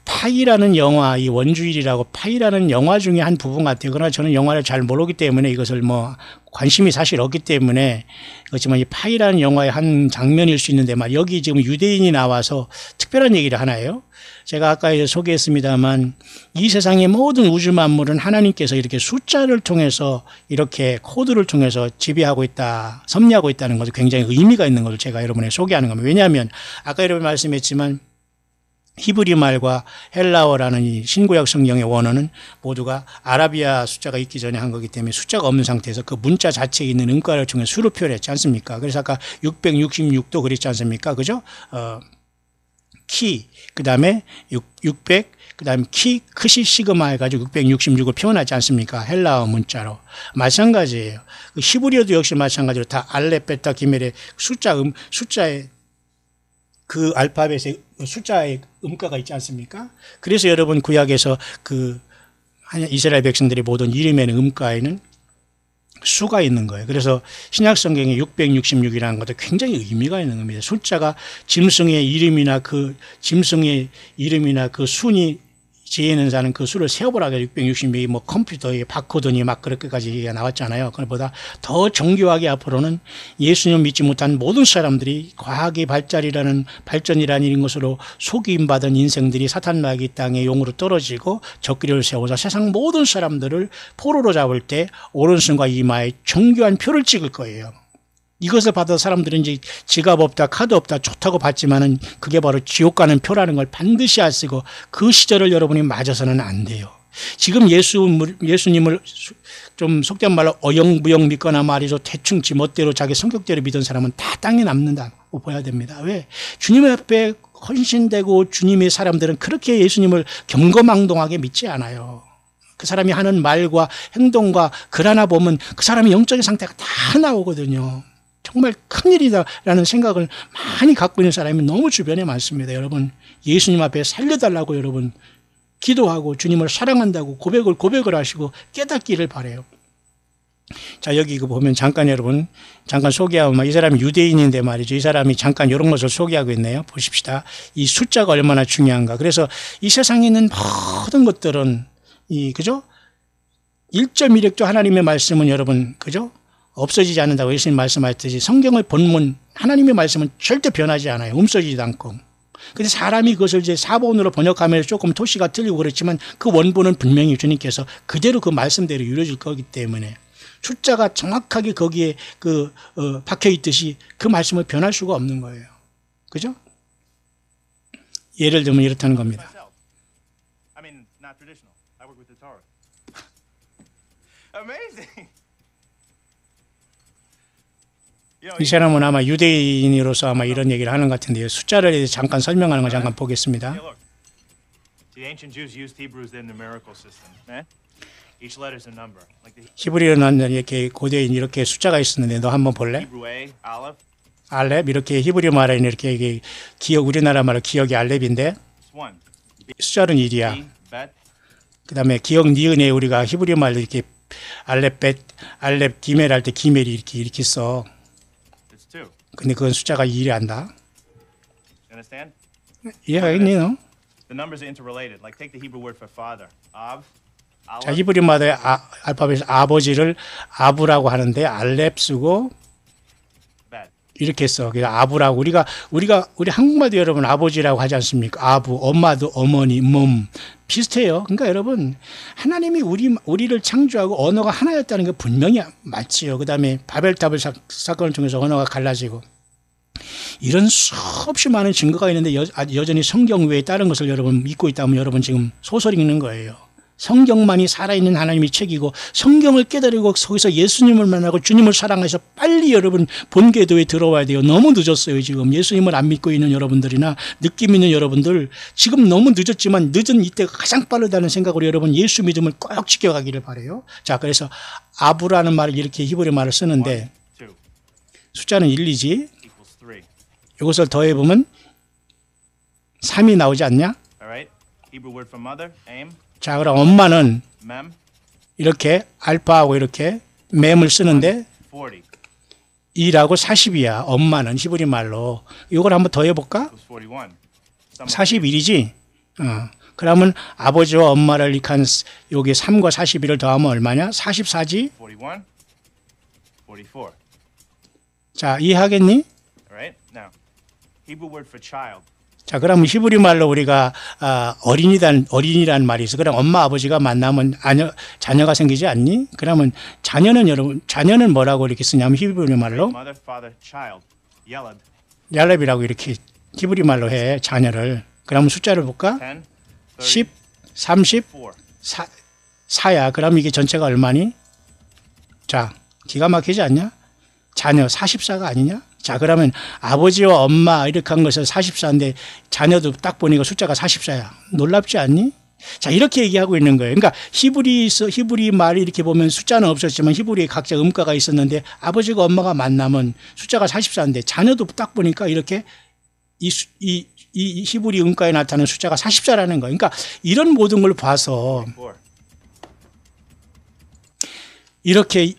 파이라는 영화, 이 원주일이라고 파이라는 영화 중에 한 부분 같아요. 그러나 저는 영화를 잘 모르기 때문에 이것을 관심이 사실 없기 때문에 그렇지만 이 파이라는 영화의 한 장면일 수 있는데 여기 지금 유대인이 나와서 특별한 얘기를 하나요? 제가 아까 소개했습니다만 이 세상의 모든 우주 만물은 하나님께서 이렇게 숫자를 통해서 이렇게 코드를 통해서 지배하고 있다, 섭리하고 있다는 것이 굉장히 의미가 있는 것을 제가 여러분에게 소개하는 겁니다. 왜냐하면 아까 여러분 말씀했지만 히브리 말과 헬라어라는 이 신구약 성경의 원어는 모두가 아라비아 숫자가 있기 전에 한 거기 때문에 숫자가 없는 상태에서 그 문자 자체에 있는 음가를 통해 수로 표현했지 않습니까? 그래서 아까 666도 그랬지 않습니까? 그죠? 키, 그 다음에 600, 그 다음에 키, 크시, 시그마 해가지고 666을 표현하지 않습니까? 헬라어 문자로. 마찬가지예요. 그 히브리어도 역시 마찬가지로 다 알레, 베타, 기멜의 숫자의 그 알파벳의 숫자의 음가가 있지 않습니까? 그래서 여러분 구약에서 그 이스라엘 백성들이 모든 이름에는 음가에는 수가 있는 거예요. 그래서 신약 성경에 666이라는 것도 굉장히 의미가 있는 겁니다. 숫자가 짐승의 이름이나 그 순이 지혜 있는 자는 그 수를 세어보라고 660명이 뭐 컴퓨터에 바코드니 막 그렇게까지 얘기가 나왔잖아요. 그보다 더 정교하게 앞으로는 예수님 믿지 못한 모든 사람들이 과학의 발전이라는 이런 것으로 속임받은 인생들이 사탄 마귀 땅의 용으로 떨어지고 적그리를 세워서 세상 모든 사람들을 포로로 잡을 때 오른손과 이마에 정교한 표를 찍을 거예요. 이것을 받아 사람들은 이제 지갑 없다, 카드 없다, 좋다고 받지만은 그게 바로 지옥 가는 표라는 걸 반드시 아시고 그 시절을 여러분이 맞아서는 안 돼요. 지금 예수님을 좀 속된 말로 어영부영 믿거나 말이죠. 대충 지 멋대로 자기 성격대로 믿은 사람은 다 땅에 남는다고 봐야 됩니다. 왜? 주님 앞에 헌신되고 주님의 사람들은 그렇게 예수님을 경거망동하게 믿지 않아요. 그 사람이 하는 말과 행동과 글 하나 보면 그 사람의 영적인 상태가 다 나오거든요. 정말 큰일이다라는 생각을 많이 갖고 있는 사람이 너무 주변에 많습니다. 여러분 예수님 앞에 살려달라고 여러분 기도하고 주님을 사랑한다고 고백을 하시고 깨닫기를 바라요. 자 여기 이거 보면 잠깐 여러분 잠깐 소개하면 이 사람이 유대인인데 말이죠. 이 사람이 잠깐 이런 것을 소개하고 있네요. 보십시다. 이 숫자가 얼마나 중요한가. 그래서 이 세상에 있는 모든 것들은 그죠? 1.1획도 하나님의 말씀은 여러분 그죠? 없어지지 않는다고 예수님 말씀하셨듯이 성경의 본문 하나님의 말씀은 절대 변하지 않아요. 없어지지도 않고. 근데 사람이 그것을 이제 사본으로 번역하면서 조금 토시가 틀리고 그렇지만 그 원본은 분명히 주님께서 그대로 그 말씀대로 이루어질 거기 때문에 숫자가 정확하게 거기에 박혀 있듯이 그 말씀을 변할 수가 없는 거예요. 그죠? 예를 들면 이렇다는 겁니다. 이 사람은 아마 유대인으로서 아마 이런 얘기를 하는 것 같은데요. 숫자를 대해서 잠깐 설명하는 걸 잠깐 보겠습니다. 히브리어는 이렇게 고대인 이렇게 숫자가 있었는데 너 한번 볼래? 알렙 이렇게 히브리 말에는 이렇게 기억 우리나라 말로 기억이 알렙인데 숫자는 1이야. 그 다음에 기억 니은에 우리가 히브리 말로 이렇게 알렙 기멜 할 때 기멜이 이렇게 써. 근데 그건 숫자가 2를 한다. 이해하겠니 너? 자, 히브리마다의 알파벳 아버지를 아부라고 하는데 알렙 쓰고 이렇게 써. 그래서 아부라고 우리 한국말도 여러분 아버지라고 하지 않습니까? 아부, 엄마도 어머니, 몸 비슷해요. 그러니까 여러분 하나님이 우리를 창조하고 언어가 하나였다는 게 분명히 맞지요. 그다음에 바벨탑을 사건을 통해서 언어가 갈라지고 이런 수없이 많은 증거가 있는데 여전히 성경 외에 다른 것을 여러분 믿고 있다면 여러분 지금 소설 읽는 거예요. 성경만이 살아있는 하나님이 책이고 성경을 깨달고 거기서 예수님을 만나고 주님을 사랑해서 빨리 여러분 본궤도에 들어와야 돼요. 너무 늦었어요. 지금 예수님을 안 믿고 있는 여러분들이나 느낌 있는 여러분들 지금 너무 늦었지만 늦은 이때가 가장 빠르다는 생각으로 여러분 예수 믿음을 꼭 지켜가기를 바라요. 자, 그래서 아부라는 말을 이렇게 히브리 말을 쓰는데 숫자는 1, 2지 이것을 더해보면 3이 나오지 않냐? 자, 그럼 엄마는 이렇게 알파하고 이렇게 맴을 쓰는데 2라고 40이야. 엄마는 히브리 말로. 이걸 한번 더 해볼까? 41이지? 그러면 아버지와 엄마를 익한 여기 3과 41을 더하면 얼마냐? 44지? 자, 이해하겠니? 자, 그럼 히브리 말로 우리가 어린이란 말이 있어. 그럼 엄마 아버지가 만나면 자녀가 생기지 않니? 그러면 자녀는 뭐라고 이렇게 쓰냐면 히브리 말로 얄렙이라고 이렇게 히브리 말로 해. 자녀를. 그러면 숫자를 볼까? 10, 30, 4야. 그럼 이게 전체가 얼마니? 자, 기가 막히지 않냐? 자녀 44가 아니냐? 자, 그러면 아버지와 엄마 이렇게 한 것은 44인데 자녀도 딱 보니까 숫자가 44야. 놀랍지 않니? 자, 이렇게 얘기하고 있는 거예요. 그러니까 히브리 말이 이렇게 보면 숫자는 없었지만 히브리에 각자 음가가 있었는데 아버지가 엄마가 만나면 숫자가 44인데 자녀도 딱 보니까 이렇게 이 히브리 음가에 나타나는 숫자가 44라는 거예요. 그러니까 이런 모든 걸 봐서 이렇게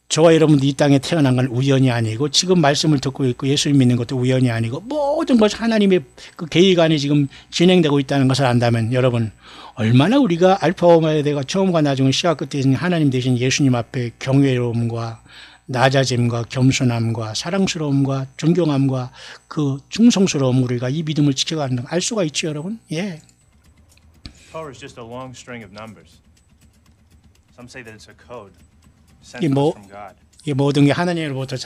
저와 여러분도 이 땅에 태어난 건 우연이 아니고 지금 말씀을 듣고 있고 예수를 믿는 것도 우연이 아니고 모든 것이 하나님의 그 계획 안에 지금 진행되고 있다는 것을 안다면 여러분 얼마나 우리가 알파 오메가가 처음과 나중에 시작 끝에 하나님 대신 예수님 앞에 경외로움과 낮아짐과 겸손함과 사랑스러움과 존경함과 그 충성스러움 우리가 이 믿음을 지켜가는 걸 알 수가 있죠 여러분. 예. Torah is just a long string of numbers. Some say that it's a code. 이 모든 게 하나님으로부터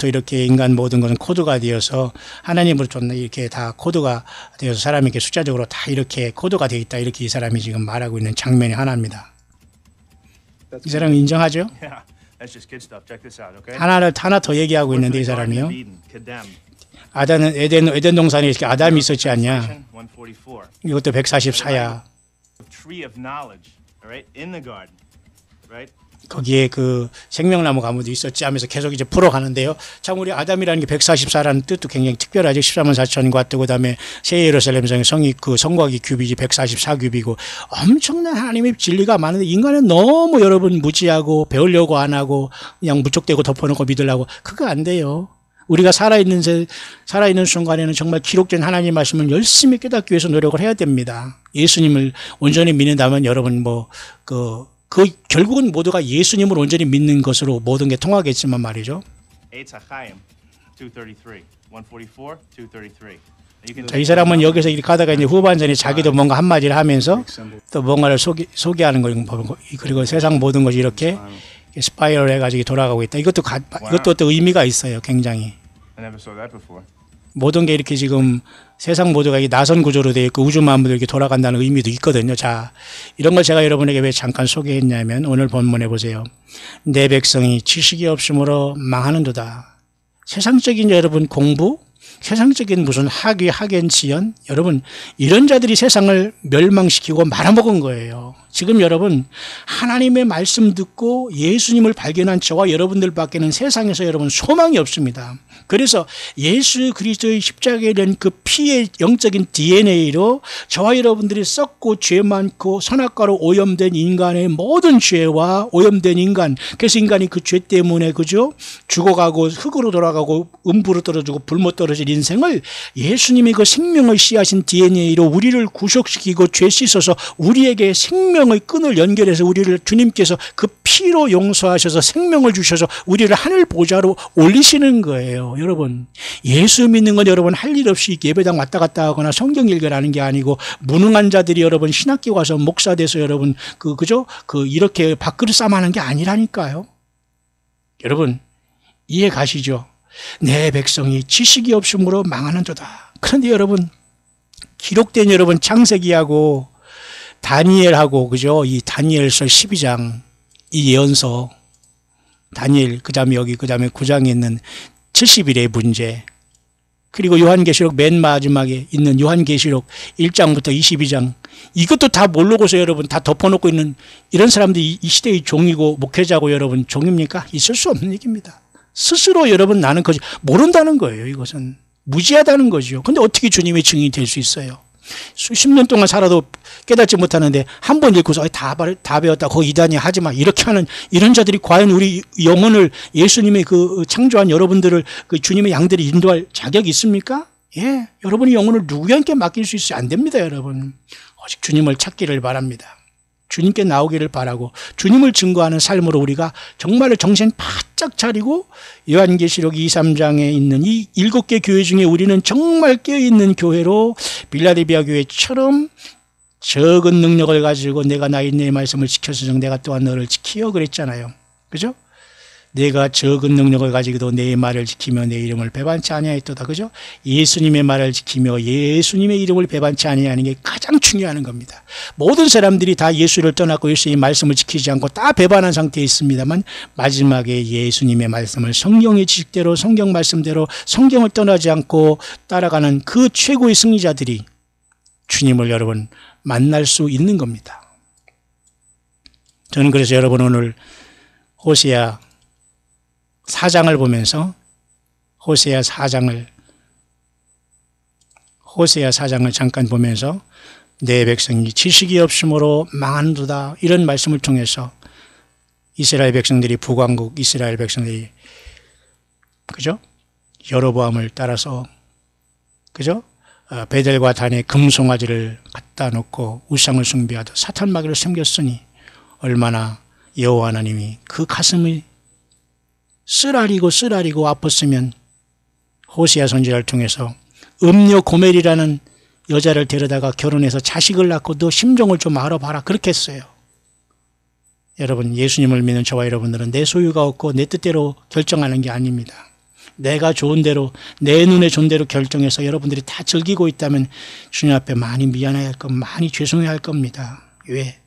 이렇게 인간 모든 것은 코드가 되어서 하나님으로부터 이렇게 다 코드가 되어서 사람에게 숫자적으로 다 이렇게 코드가 되어 있다 이렇게 이 사람이 지금 말하고 있는 장면이 하나입니다. 이 사람은 인정하죠? 하나 더 얘기하고 있는데 이 사람이요. 아담은 에덴 동산에 이렇게 아담이 있었지 않냐? 이것도 144야. 거기에 그 생명나무 가무도 있었지 하면서 계속 이제 풀어가는데요. 참 우리 아담이라는 게 144라는 뜻도 굉장히 특별하죠. 14만 4천과 또 그다음에 새 예루살렘 성의 성이 그 성곽이 규비지 144규비고 엄청난 하나님의 진리가 많은데 인간은 너무 여러분 무지하고 배우려고 안 하고 그냥 무턱대고 덮어놓고 믿으려고 그거 안 돼요. 우리가 살아있는 순간에는 정말 기록된 하나님 말씀을 열심히 깨닫기 위해서 노력을 해야 됩니다. 예수님을 온전히 믿는다면 여러분 그 결국은 모두가 예수님을 온전히 믿는 것으로 모든 게 통하겠지만 말이죠. 자, 이 사람은 여기서 이렇게 가다가 이제 후반전에 자기도 뭔가 한마디를 하면서 또 뭔가를 소개하는 거예요. 그리고 세상 모든 것이 이렇게 스파이럴 해가지고 돌아가고 있다. 이것도 또 의미가 있어요. 굉장히. 모든 게 이렇게 지금 세상 모두가 나선 구조로 되어 있고 우주 만물이 이렇게 돌아간다는 의미도 있거든요. 자, 이런 걸 제가 여러분에게 왜 잠깐 소개했냐면 오늘 본문에 보세요. 내 백성이 지식이 없으므로 망하는도다. 세상적인 여러분 공부, 세상적인 무슨 학위, 학연, 지연, 여러분 이런 자들이 세상을 멸망시키고 말아먹은 거예요. 지금 여러분 하나님의 말씀 듣고 예수님을 발견한 저와 여러분들밖에는 세상에서 여러분 소망이 없습니다. 그래서 예수 그리스도의 십자가에 대한 그 피의 영적인 DNA로 저와 여러분들이 썩고 죄 많고 선악과로 오염된 인간의 모든 죄와 오염된 인간, 그래서 인간이 그 죄 때문에 그죠? 죽어가고 흙으로 돌아가고 음부로 떨어지고 불못 떨어질 인생을 예수님이 그 생명을 씨앗인 DNA로 우리를 구속시키고 죄 씻어서 우리에게 생명의 끈을 연결해서 우리를 주님께서 그 피로 용서하셔서 생명을 주셔서 우리를 하늘 보좌로 올리시는 거예요. 여러분 예수 믿는 건 여러분 할 일 없이 예배당 왔다 갔다 하거나 성경 읽으라는 게 아니고 무능한 자들이 여러분 신학교 가서 목사 돼서 여러분 그죠? 이렇게 밥그릇 싸움하는 게 아니라니까요. 여러분 이해 가시죠? 내 백성이 지식이 없으므로 망하는도다. 그런데 여러분 기록된 여러분 창세기하고 다니엘하고 그죠? 이 다니엘서 12장 이 예언서 다니엘 그다음에 9장에 있는 70일의 문제 그리고 요한계시록 맨 마지막에 있는 요한계시록 1장부터 22장 이것도 다 모르고서 여러분 다 덮어놓고 있는 이런 사람들이 이 시대의 종이고 목회자고 여러분 종입니까? 있을 수 없는 얘기입니다. 스스로 여러분 나는 모른다는 거예요. 이것은 무지하다는 거죠. 근데 어떻게 주님의 증인이 될 수 있어요? 수십 년 동안 살아도 깨닫지 못하는데 한 번 읽고서 다 배웠다 거기 이단이 하지마 이렇게 하는 이런 자들이 과연 우리 영혼을 예수님의 그 창조한 여러분들을 그 주님의 양들이 인도할 자격이 있습니까? 예, 여러분이 영혼을 누구에게 맡길 수 있어요? 안 됩니다. 여러분 오직 주님을 찾기를 바랍니다. 주님께 나오기를 바라고 주님을 증거하는 삶으로 우리가 정말로 정신 바짝 차리고 요한계시록 2, 3장에 있는 이 7개 교회 중에 우리는 정말 깨어있는 교회로 빌라델비아 교회처럼 적은 능력을 가지고 내가 나의 내 말씀을 지켜서 내가 또한 너를 지키어 그랬잖아요. 그죠? 내가 적은 능력을 가지고도 내 말을 지키며 내 이름을 배반치 아니하였도다. 그죠? 예수님의 말을 지키며 예수님의 이름을 배반치 아니하는 게 가장 중요한 겁니다. 모든 사람들이 다 예수를 떠났고 예수님의 말씀을 지키지 않고 다 배반한 상태에 있습니다만 마지막에 예수님의 말씀을 성경의 지식대로 성경 말씀대로 성경을 떠나지 않고 따라가는 그 최고의 승리자들이 주님을 여러분 만날 수 있는 겁니다. 저는 그래서 여러분 오늘 호세아 4장을 보면서 호세아 4장을 잠깐 보면서 내 백성이 지식이 없으므로 망한도다 이런 말씀을 통해서 이스라엘 백성들이 북왕국 이스라엘 백성들이 그죠? 여로보암을 따라서 그죠? 베델과 단에 금송아지를 갖다 놓고 우상을 숭배하듯 사탄 마귀를 섬겼으니 얼마나 여호와 하나님이 그 가슴이 쓰라리고 아팠으면 호세아 선지자를 통해서 음녀 고멜이라는 여자를 데려다가 결혼해서 자식을 낳고 너 심정을 좀 알아봐라 그렇게 했어요. 여러분, 예수님을 믿는 저와 여러분들은 내 소유가 없고 내 뜻대로 결정하는 게 아닙니다. 내가 좋은 대로 내 눈에 좋은 대로 결정해서 여러분들이 다 즐기고 있다면 주님 앞에 많이 미안해야 할 겁니다. 많이 죄송해야 할 겁니다. 왜?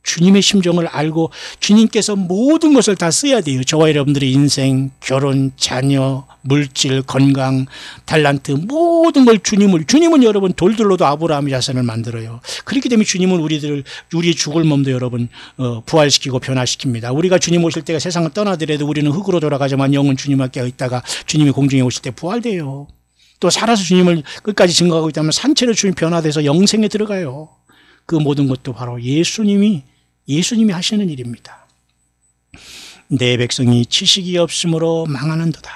주님의 심정을 알고 주님께서 모든 것을 다 써야 돼요. 저와 여러분들의 인생, 결혼, 자녀, 물질, 건강, 달란트 모든 걸 주님은 여러분 돌들로도 아브라함의 자손을 만들어요. 그렇기 때문에 주님은 우리의 죽을 몸도 여러분 부활시키고 변화시킵니다. 우리가 주님 오실 때가 세상을 떠나더라도 우리는 흙으로 돌아가지만 영은 주님 함께 있다가 주님이 공중에 오실 때 부활돼요. 또 살아서 주님을 끝까지 증거하고 있다면 산채로 주님 변화돼서 영생에 들어가요. 그 모든 것도 바로 예수님이 하시는 일입니다. 내 백성이 지식이 없으므로 망하는도다.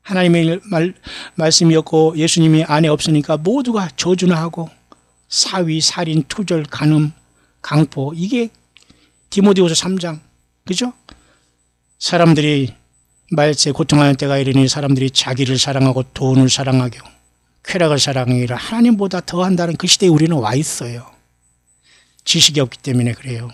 하나님의 말씀이 없고 예수님이 안에 없으니까 모두가 저주나하고 사위, 살인, 투절, 간음, 강포 이게 디모데후서 3장 그죠? 사람들이 말세 고통하는 때가 이르니 사람들이 자기를 사랑하고 돈을 사랑하고 쾌락을 사랑하기를 하나님보다 더한다는 그 시대에 우리는 와 있어요. 지식이 없기 때문에 그래요.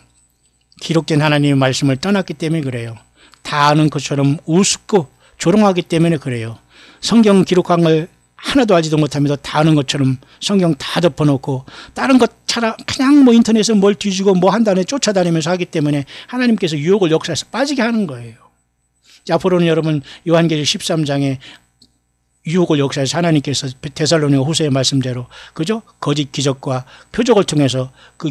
기록된 하나님의 말씀을 떠났기 때문에 그래요. 다 아는 것처럼 우습고 조롱하기 때문에 그래요. 성경 기록한 걸 하나도 알지도 못하면서 다 아는 것처럼 성경 다 덮어놓고 다른 것 그냥 뭐 인터넷에 뭘 뒤지고 뭐 한다네 쫓아다니면서 하기 때문에 하나님께서 유혹을 역사에서 빠지게 하는 거예요. 앞으로는 여러분 요한계시록 13장에 유혹을 역사에서 하나님께서 데살로니가 후서의 말씀대로 그죠? 거짓 기적과 표적을 통해서 그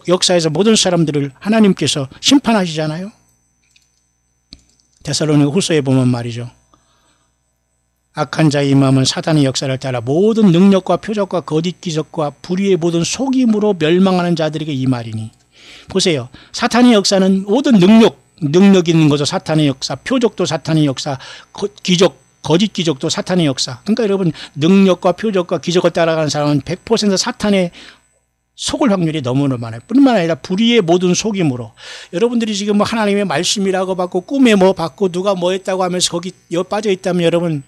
역사에서 모든 사람들을 하나님께서 심판하시잖아요. 데살로니가 후서에 보면 말이죠. 악한 자의 마음은 사단의 역사를 따라 모든 능력과 표적과 거짓 기적과 불의의 모든 속임으로 멸망하는 자들에게 이 말이니. 보세요. 사탄의 역사는 모든 능력 있는 거죠. 사탄의 역사, 표적도 사탄의 역사, 거짓 기적도 사탄의 역사. 그러니까 여러분 능력과 표적과 기적을 따라가는 사람은 100% 사탄의 속을 확률이 너무너무 많아요. 뿐만 아니라 불의의 모든 속임으로. 여러분들이 지금 뭐 하나님의 말씀이라고 받고 꿈에 뭐 받고 누가 뭐 했다고 하면서 거기 빠져 있다면 여러분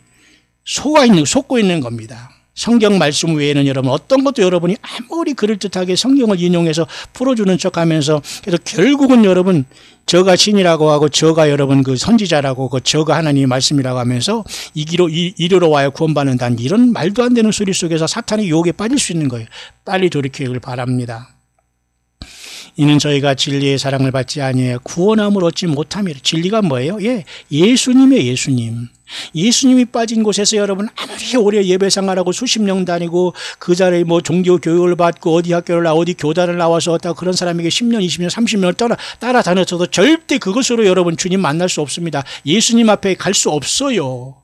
속고 있는 겁니다. 성경 말씀 외에는 여러분 어떤 것도 여러분이 아무리 그럴듯하게 성경을 인용해서 풀어주는 척하면서 그래서 결국은 여러분 저가 신이라고 하고 저가 여러분 그 선지자라고 그 저가 하나님의 말씀이라고 하면서 이리로 와야 구원받는다는 이런 말도 안 되는 소리 속에서 사탄의 유혹에 빠질 수 있는 거예요. 빨리 돌이키길 바랍니다. 이는 저희가 진리의 사랑을 받지 아니하여 구원함을 얻지 못함이라. 진리가 뭐예요? 예수님이에요. 예수님이 빠진 곳에서 여러분 아무리 오래 예배 생활하고 수십 년 다니고 그 자리에 뭐 종교 교육을 받고 어디 학교를 어디 교단을 나와서 그런 사람에게 10년, 20년, 30년을 따라다녔어도 절대 그것으로 여러분 주님 만날 수 없습니다. 예수님 앞에 갈 수 없어요.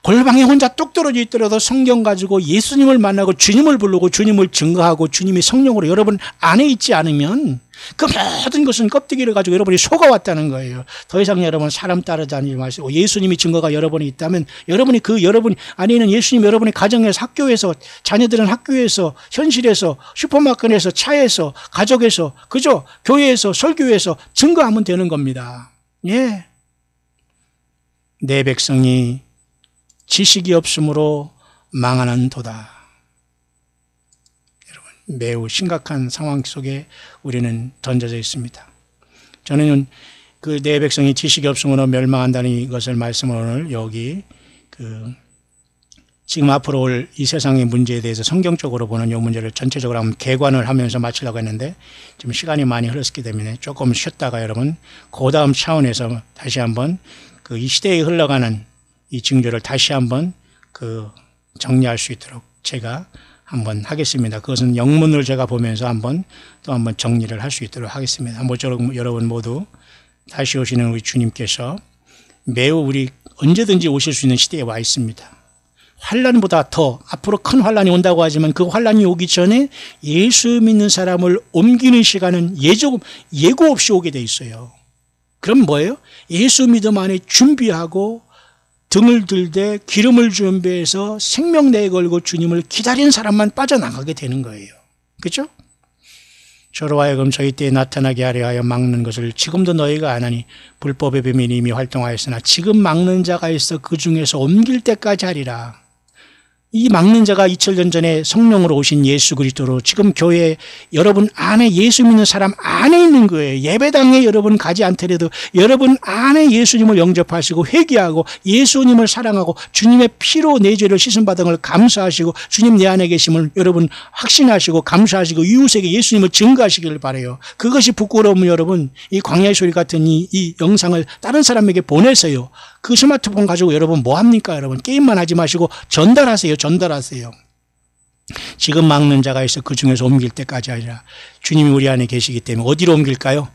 골방에 혼자 뚝 떨어져 있더라도 성경 가지고 예수님을 만나고 주님을 부르고 주님을 증거하고 주님의 성령으로 여러분 안에 있지 않으면 그 모든 것은 껍데기를 가지고 여러분이 속아왔다는 거예요. 더 이상 여러분 사람 따라다니지 마시고 예수님이 증거가 여러분이 있다면 여러분이 여러분 안에 있는 예수님 여러분의 가정에서 학교에서 자녀들은 학교에서 현실에서 슈퍼마켓에서 차에서 가족에서 그죠? 교회에서 설교에서 증거하면 되는 겁니다. 예. 내 백성이 지식이 없으므로 망하는도다. 여러분 매우 심각한 상황 속에 우리는 던져져 있습니다. 저는 그 내 백성이 지식이 없으므로 멸망한다는 것을 말씀을 오늘 여기 지금 앞으로 올 이 세상의 문제에 대해서 성경적으로 보는 이 문제를 전체적으로 한번 개관을 하면서 마치려고 했는데 지금 시간이 많이 흘렀기 때문에 조금 쉬었다가 여러분 그 다음 차원에서 다시 한번 이 시대에 흘러가는 이 징조를 다시 한번 정리할 수 있도록 제가 한번 하겠습니다. 그것은 영문을 제가 보면서 또 한번 정리를 할 수 있도록 하겠습니다. 모쪼록 여러분 모두 다시 오시는 우리 주님께서 매우 우리 언제든지 오실 수 있는 시대에 와 있습니다. 환란보다 더 앞으로 큰 환란이 온다고 하지만 그 환란이 오기 전에 예수 믿는 사람을 옮기는 시간은 예고 없이 오게 돼 있어요. 그럼 뭐예요? 예수 믿음 안에 준비하고 등을 들되 기름을 준비해서 생명 내걸고 주님을 기다리는 사람만 빠져나가게 되는 거예요. 그렇죠? 저로 하여금 저희 때에 나타나게 하려 하여 막는 것을 지금도 너희가 안 하니 불법의 비밀이 이미 활동하였으나 지금 막는 자가 있어 그 중에서 옮길 때까지 하리라. 이 막는 자가 2000년 전에 성령으로 오신 예수 그리스도로 지금 교회 여러분 안에 예수 믿는 사람 안에 있는 거예요. 예배당에 여러분 가지 않더라도 여러분 안에 예수님을 영접하시고 회개하고 예수님을 사랑하고 주님의 피로 내 죄를 씻음받은 걸 감사하시고 주님 내 안에 계심을 여러분 확신하시고 감사하시고 이웃에게 예수님을 증거하시기를 바라요. 그것이 부끄러우면 여러분 이 광야의 소리 같은 이 영상을 다른 사람에게 보내세요. 그 스마트폰 가지고 여러분 뭐합니까? 여러분 게임만 하지 마시고 전달하세요. 지금 막는 자가 있어 그 중에서 옮길 때까지 아니라 주님이 우리 안에 계시기 때문에 어디로 옮길까요?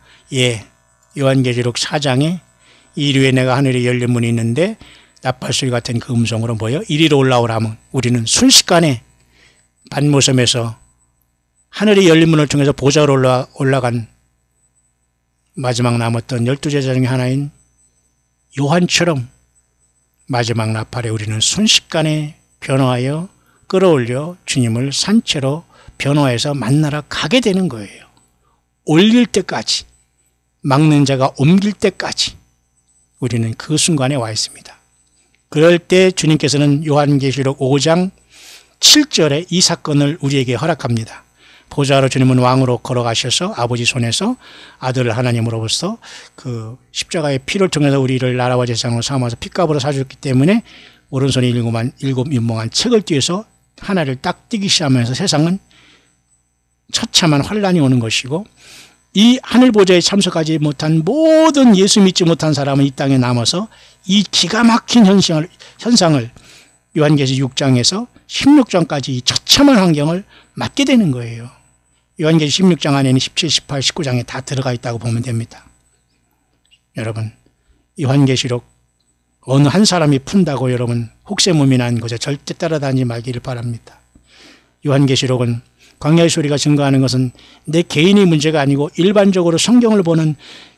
요한계시록 4장에 이리에 내가 하늘에 열린 문이 있는데 나팔소리 같은 그 음성으로 뭐예요? 이리로 올라오라면 우리는 순식간에 반모섬에서 하늘에 열린 문을 통해서 보좌로 올라간 마지막 남았던 12제자 중에 하나인 요한처럼 마지막 나팔에 우리는 순식간에 변화하여 끌어올려 주님을 산채로 변화해서 만나러 가게 되는 거예요. 올릴 때까지, 막는 자가 옮길 때까지 우리는 그 순간에 와 있습니다. 그럴 때 주님께서는 요한계시록 5장 7절에 이 사건을 우리에게 허락합니다. 보좌로 주님은 왕으로 걸어가셔서 아버지 손에서 아들을 하나님으로부터 그 십자가의 피를 통해서 우리를 나라와 재상으로 삼아서 핏값으로 사주셨기 때문에 오른손에 일곱 윤몽한 책을 띄어서 하나를 딱 띄기 시작하면서 세상은 처참한 환란이 오는 것이고 이 하늘 보좌에 참석하지 못한 모든 예수 믿지 못한 사람은 이 땅에 남아서 이 기가 막힌 현상을 요한계시 6장에서 16장까지 이 처참한 환경을 맞게 되는 거예요. 요한계시 16장 안에는 17, 18, 19장에 다 들어가 있다고 보면 됩니다. 여러분, 요한계시록 어느 한 사람이 푼다고 여러분 혹세무민한 것에 절대 따라다니지 말기를 바랍니다. 요한계시록은 광야의 소리가 증거하는 것은 내 개인의 문제가 아니고 일반적으로 성경을 보는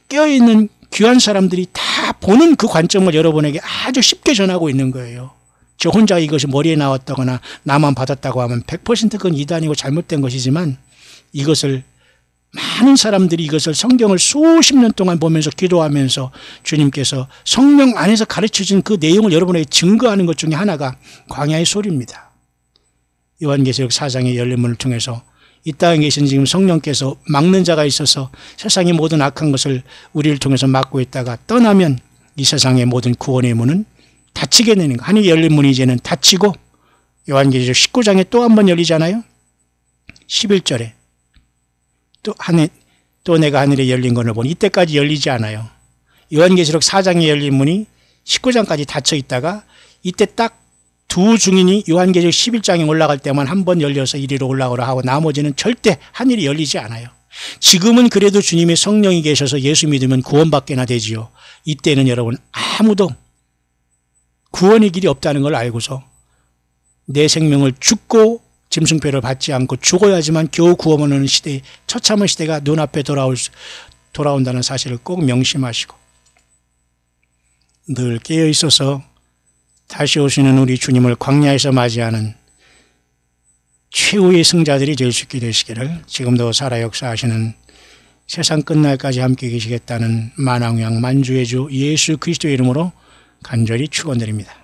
깨어있는 귀한 사람들이 다 보는 그 관점을 여러분에게 아주 쉽게 전하고 있는 거예요. 저 혼자 이것이 머리에 나왔다거나 나만 받았다고 하면 100% 그건 이단이고 잘못된 것이지만 이것을 많은 사람들이 이것을 성경을 수십 년 동안 보면서 기도하면서 주님께서 성령 안에서 가르쳐준 그 내용을 여러분에게 증거하는 것 중에 하나가 광야의 소리입니다. 요한계시록 4장의 열린 문을 통해서 이 땅에 계신 지금 성령께서 막는 자가 있어서 세상의 모든 악한 것을 우리를 통해서 막고 있다가 떠나면 이 세상의 모든 구원의 문은 닫히게 되는 거. 하늘이 열린 문이 이제는 닫히고 요한계시록 19장에 또 한 번 열리잖아요. 11절에 또 내가 하늘에 열린 것을 보니 이때까지 열리지 않아요. 요한계시록 4장에 열린 문이 19장까지 닫혀 있다가 이때 딱 두 증인이 요한계시록 11장에 올라갈 때만 한 번 열려서 이리로 올라오라 하고 나머지는 절대 하늘이 열리지 않아요. 지금은 그래도 주님의 성령이 계셔서 예수 믿으면 구원받게나 되지요. 이때는 여러분 아무도 구원의 길이 없다는 걸 알고서 내 생명을 죽고 짐승표를 받지 않고 죽어야지만 겨우 구원하는 시대에 처참한 시대가 눈앞에 돌아온다는 사실을 꼭 명심하시고 늘 깨어 있어서 다시 오시는 우리 주님을 광야에서 맞이하는 최후의 승자들이 될 수 있게 되시기를 지금도 살아 역사하시는 세상 끝날까지 함께 계시겠다는 만왕왕 만주의 주 예수 그리스도의 이름으로 간절히 축원드립니다.